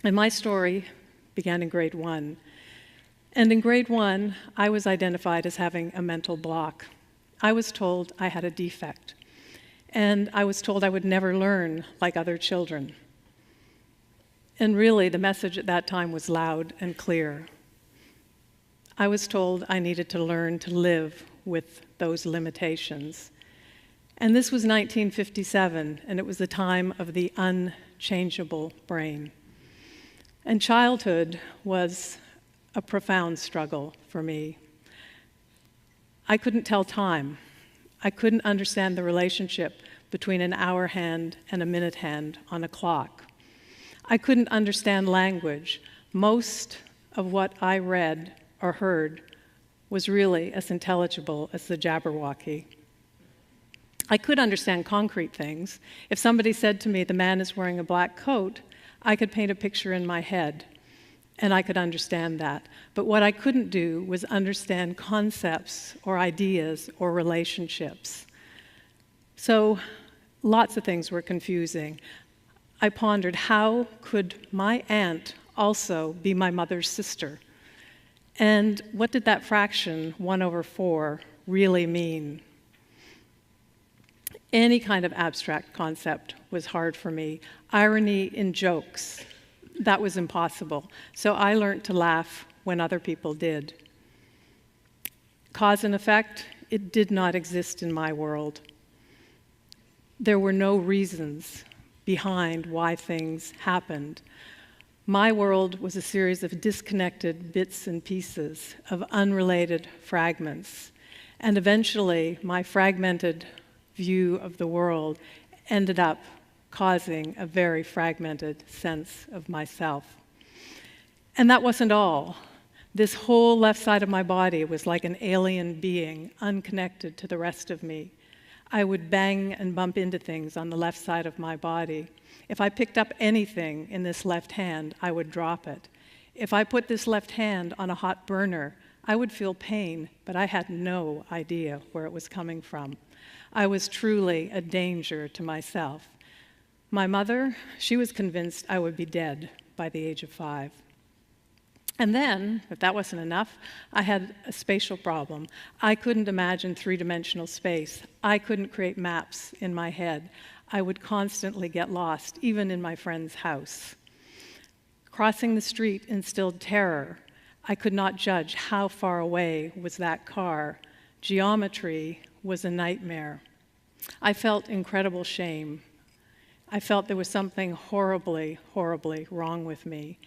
And my story began in grade 1. And in grade 1, I was identified as having a mental block. I was told I had a defect. And I was told I would never learn like other children. And really, the message at that time was loud and clear. I was told I needed to learn to live with those limitations. And this was 1957, and it was the time of the unchangeable brain. And childhood was a profound struggle for me. I couldn't tell time. I couldn't understand the relationship between an hour hand and a minute hand on a clock. I couldn't understand language. Most of what I read or heard was really as intelligible as the Jabberwocky. I could understand concrete things. If somebody said to me, the man is wearing a black coat, I could paint a picture in my head, and I could understand that. But what I couldn't do was understand concepts or ideas or relationships. So lots of things were confusing. I pondered, how could my aunt also be my mother's sister? And what did that fraction, 1/4, really mean? Any kind of abstract concept was hard for me. Irony in jokes, that was impossible. So I learned to laugh when other people did. Cause and effect, it did not exist in my world. There were no reasons behind why things happened. My world was a series of disconnected bits and pieces, of unrelated fragments. And eventually, my fragmented view of the world ended up causing a very fragmented sense of myself. And that wasn't all. This whole left side of my body was like an alien being, unconnected to the rest of me. I would bang and bump into things on the left side of my body. If I picked up anything in this left hand, I would drop it. If I put this left hand on a hot burner, I would feel pain, but I had no idea where it was coming from. I was truly a danger to myself. My mother, she was convinced I would be dead by the age of 5. And then, if that wasn't enough, I had a spatial problem. I couldn't imagine three-dimensional space. I couldn't create maps in my head. I would constantly get lost, even in my friend's house. Crossing the street instilled terror. I could not judge how far away was that car. Geometry was a nightmare. I felt incredible shame. I felt there was something horribly, horribly wrong with me.